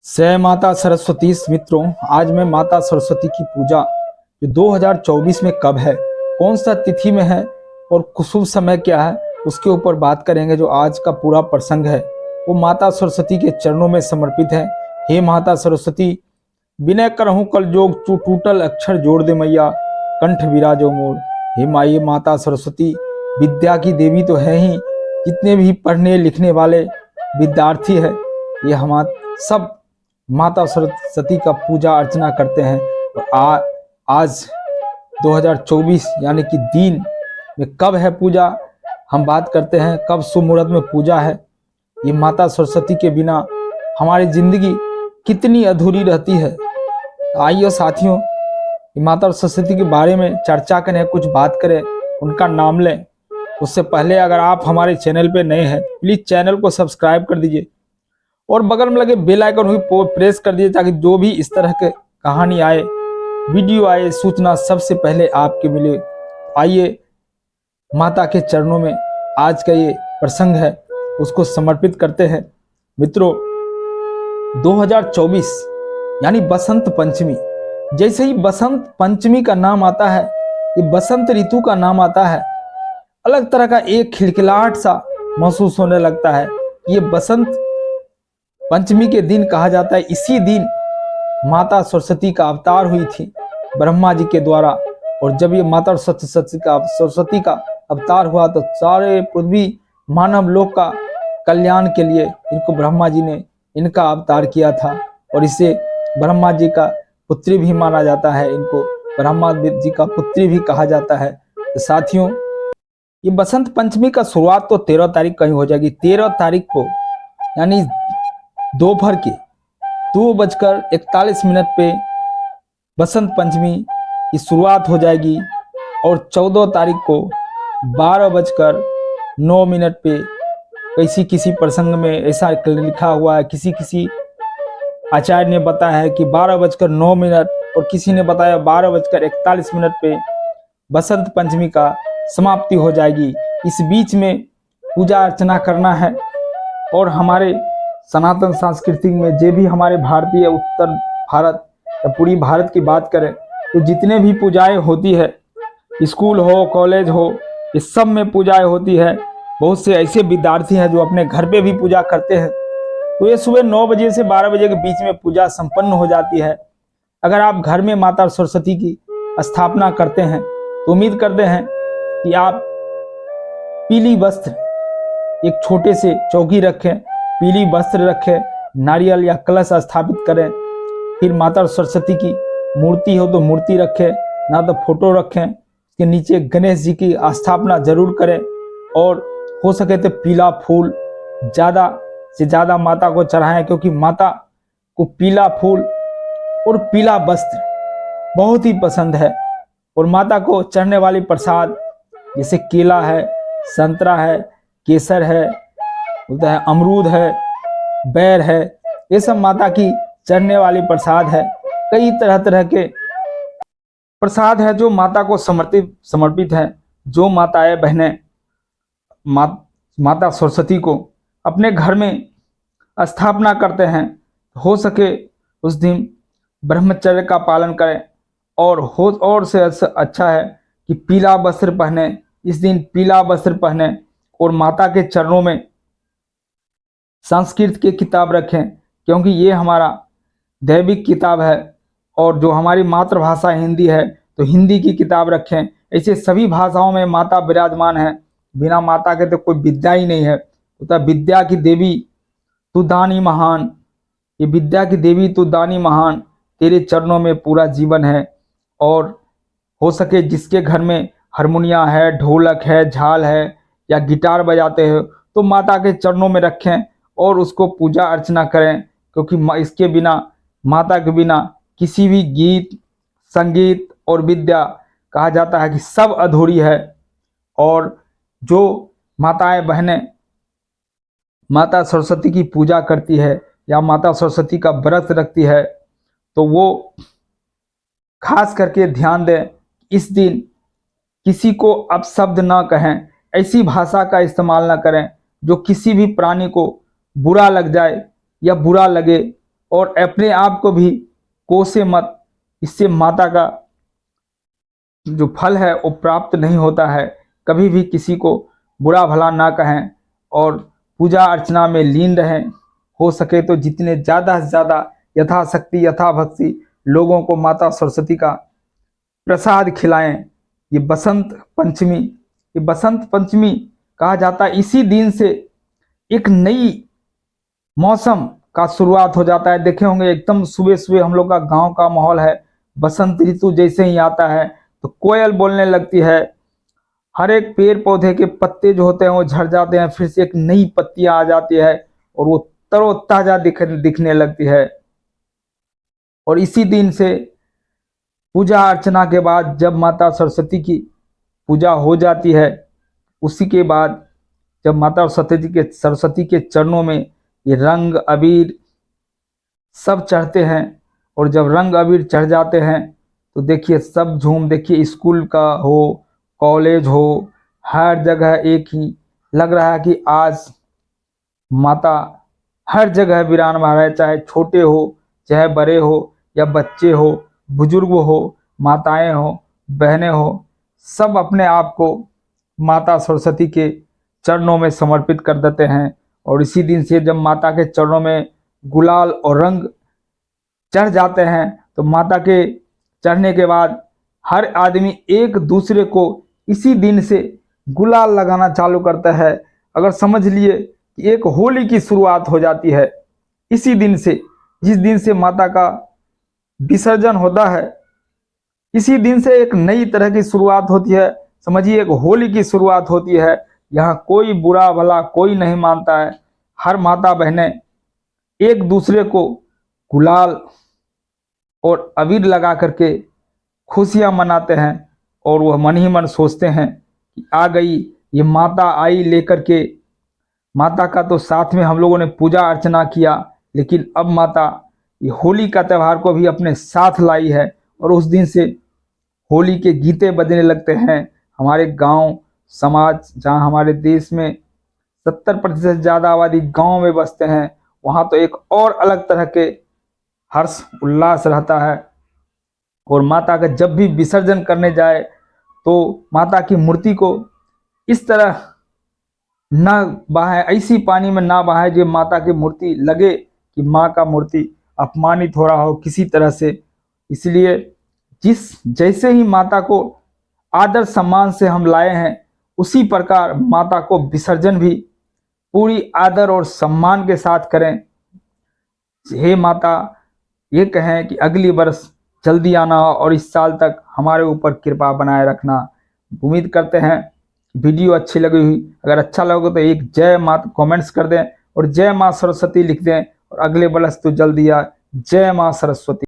जय माता सरस्वती मित्रों, आज मैं माता सरस्वती की पूजा जो 2024 में कब है, कौन सा तिथि में है और शुभ समय क्या है, उसके ऊपर बात करेंगे। जो आज का पूरा प्रसंग है वो माता सरस्वती के चरणों में समर्पित है। हे माता सरस्वती, विनय करहूँ कल जोग टूटल अक्षर जोड़ दे मैया, कंठ विराजो मोर। हे माई माता सरस्वती विद्या की देवी तो है ही, जितने भी पढ़ने लिखने वाले विद्यार्थी है ये हम सब माता सरस्वती का पूजा अर्चना करते हैं। और आज 2024 यानी कि दिन में कब है पूजा, हम बात करते हैं कब शुभ मुहूर्त में पूजा है। ये माता सरस्वती के बिना हमारी जिंदगी कितनी अधूरी रहती है। आइए साथियों, माता सरस्वती के बारे में चर्चा करें, कुछ बात करें, उनका नाम लें। उससे पहले अगर आप हमारे चैनल पे नए हैं प्लीज चैनल को सब्सक्राइब कर दीजिए और बगल में लगे बेल आइकन भी प्रेस कर दीजिए, ताकि जो भी इस तरह के कहानी आए, वीडियो आए, सूचना सबसे पहले आपके मिले। आइए माता के चरणों में आज का ये प्रसंग है उसको समर्पित करते हैं। मित्रों, 2024 यानी बसंत पंचमी, जैसे ही बसंत पंचमी का नाम आता है, ये बसंत ऋतु का नाम आता है, अलग तरह का एक खिलखिलाहट सा महसूस होने लगता है। ये बसंत पंचमी के दिन कहा जाता है। इसी दिन माता सरस्वती का अवतार हुई थी ब्रह्मा जी के द्वारा, और जब ये माता सरस्वती का अवतार हुआ तो सारे पृथ्वी मानव लोक का कल्याण के लिए इनको ब्रह्मा जी ने इनका अवतार किया था, और इसे ब्रह्मा जी का पुत्री भी माना जाता है, इनको ब्रह्मा जी का पुत्री भी कहा जाता है। तो साथियों, ये बसंत पंचमी का शुरुआत तो 13 तारीख कहीं हो जाएगी। 13 तारीख को यानी दोपहर के 2:41 पे बसंत पंचमी की शुरुआत हो जाएगी, और 14 तारीख को 12:09 पे किसी प्रसंग में ऐसा लिखा हुआ है, किसी आचार्य ने बताया है कि 12:09 और किसी ने बताया 12:41 पे बसंत पंचमी का समाप्ति हो जाएगी। इस बीच में पूजा अर्चना करना है, और हमारे सनातन संस्कृति में जो भी हमारे भारतीय उत्तर भारत या पूरी भारत की बात करें तो जितने भी पूजाएं होती है, स्कूल हो कॉलेज हो, इस सब में पूजाएं होती है। बहुत से ऐसे विद्यार्थी हैं जो अपने घर पे भी पूजा करते हैं। तो ये सुबह 9 बजे से 12 बजे के बीच में पूजा संपन्न हो जाती है। अगर आप घर में माता सरस्वती की स्थापना करते हैं तो उम्मीद करते हैं कि आप पीली वस्त्र, एक छोटे से चौकी रखें, पीली वस्त्र रखें, नारियल या कलश स्थापित करें, फिर माता सरस्वती की मूर्ति हो तो मूर्ति रखें, ना तो फोटो रखें, उसके नीचे गणेश जी की स्थापना जरूर करें, और हो सके तो पीला फूल ज़्यादा से ज़्यादा माता को चढ़ाएं, क्योंकि माता को पीला फूल और पीला वस्त्र बहुत ही पसंद है। और माता को चढ़ने वाली प्रसाद जैसे केला है, संतरा है, केसर है, बोलता है अमरूद है, बैर है, ये सब माता की चढ़ने वाली प्रसाद है। कई तरह तरह के प्रसाद है जो माता को समर्पित है। जो माताएं बहनें माता सरस्वती को अपने घर में स्थापना करते हैं, हो सके उस दिन ब्रह्मचर्य का पालन करें, और से अच्छा है कि पीला वस्त्र पहने, इस दिन पीला वस्त्र पहने, और माता के चरणों में संस्कृत की किताब रखें, क्योंकि ये हमारा दैविक किताब है, और जो हमारी मातृभाषा हिंदी है तो हिंदी की किताब रखें। ऐसे सभी भाषाओं में माता विराजमान है, बिना माता के तो कोई विद्या ही नहीं है। तो विद्या की देवी तू दानी महान, ये विद्या की देवी तू दानी महान, तेरे चरणों में पूरा जीवन है। और हो सके जिसके घर में हारमोनिया है, ढोलक है, झाल है या गिटार बजाते हो तो माता के चरणों में रखें और उसको पूजा अर्चना करें, क्योंकि इसके बिना, माता के बिना किसी भी गीत, संगीत और विद्या कहा जाता है कि सब अधूरी है। और जो माताएं बहनें माता सरस्वती की पूजा करती है या माता सरस्वती का व्रत रखती है तो वो खास करके ध्यान दें, इस दिन किसी को अपशब्द ना कहें, ऐसी भाषा का इस्तेमाल ना करें जो किसी भी प्राणी को बुरा लग जाए या बुरा लगे, और अपने आप को भी कोसे मत, इससे माता का जो फल है वो प्राप्त नहीं होता है। कभी भी किसी को बुरा भला ना कहें और पूजा अर्चना में लीन रहें। हो सके तो जितने ज़्यादा से ज़्यादा यथाशक्ति यथाभक्ति लोगों को माता सरस्वती का प्रसाद खिलाएं। ये बसंत पंचमी कहा जाता है। इसी दिन से एक नई मौसम का शुरुआत हो जाता है। देखे होंगे एकदम सुबह सुबह हम लोग का गांव का माहौल है। बसंत ऋतु जैसे ही आता है तो कोयल बोलने लगती है, हर एक पेड़ पौधे के पत्ते जो होते हैं वो झड़ जाते हैं, फिर से एक नई पत्तियां आ जाती है और वो तरोताजा दिखने लगती है। और इसी दिन से पूजा अर्चना के बाद जब माता सरस्वती की पूजा हो जाती है, उसी के बाद जब माता सरस्वती के चरणों में ये रंग अबीर सब चढ़ते हैं, और जब रंग अबीर चढ़ जाते हैं तो देखिए सब झूम, देखिए स्कूल का हो कॉलेज हो, हर जगह एक ही लग रहा है कि आज माता हर जगह विराजमान है। चाहे छोटे हो, चाहे बड़े हो, या बच्चे हो, बुजुर्ग हो, माताएं हो, बहनें हो, सब अपने आप को माता सरस्वती के चरणों में समर्पित कर देते हैं। और इसी दिन से जब माता के चरणों में गुलाल और रंग चढ़ जाते हैं तो माता के चढ़ने के बाद हर आदमी एक दूसरे को इसी दिन से गुलाल लगाना चालू करता है। अगर समझ लिए कि एक होली की शुरुआत हो जाती है इसी दिन से, जिस दिन से माता का विसर्जन होता है, इसी दिन से एक नई तरह की शुरुआत होती है। समझिए एक होली की शुरुआत होती है। यहाँ कोई बुरा भला कोई नहीं मानता है। हर माता बहनें एक दूसरे को गुलाल और अबीर लगा करके खुशियां मनाते हैं, और वह मन ही मन सोचते हैं कि आ गई ये माता आई लेकर के। माता का तो साथ में हम लोगों ने पूजा अर्चना किया, लेकिन अब माता ये होली का त्यौहार को भी अपने साथ लाई है। और उस दिन से होली के गीते बजने लगते हैं। हमारे गांव समाज, जहां हमारे देश में 70% ज़्यादा आबादी गांव में बसते हैं, वहां तो एक और अलग तरह के हर्ष उल्लास रहता है। और माता का जब भी विसर्जन करने जाए तो माता की मूर्ति को इस तरह ना बहाए, ऐसी पानी में ना बहाए जो माता की मूर्ति लगे कि माँ का मूर्ति अपमानित हो रहा हो किसी तरह से। इसलिए जैसे ही माता को आदर सम्मान से हम लाए हैं, उसी प्रकार माता को विसर्जन भी पूरी आदर और सम्मान के साथ करें। हे माता, ये कहें कि अगली वर्ष जल्दी आना और इस साल तक हमारे ऊपर कृपा बनाए रखना। उम्मीद करते हैं वीडियो अच्छी लगी हुई। अगर अच्छा लगे तो एक जय माता कमेंट्स कर दें और जय माँ सरस्वती लिख दें, और अगले वर्ष तो जल्दी आ। जय माँ सरस्वती।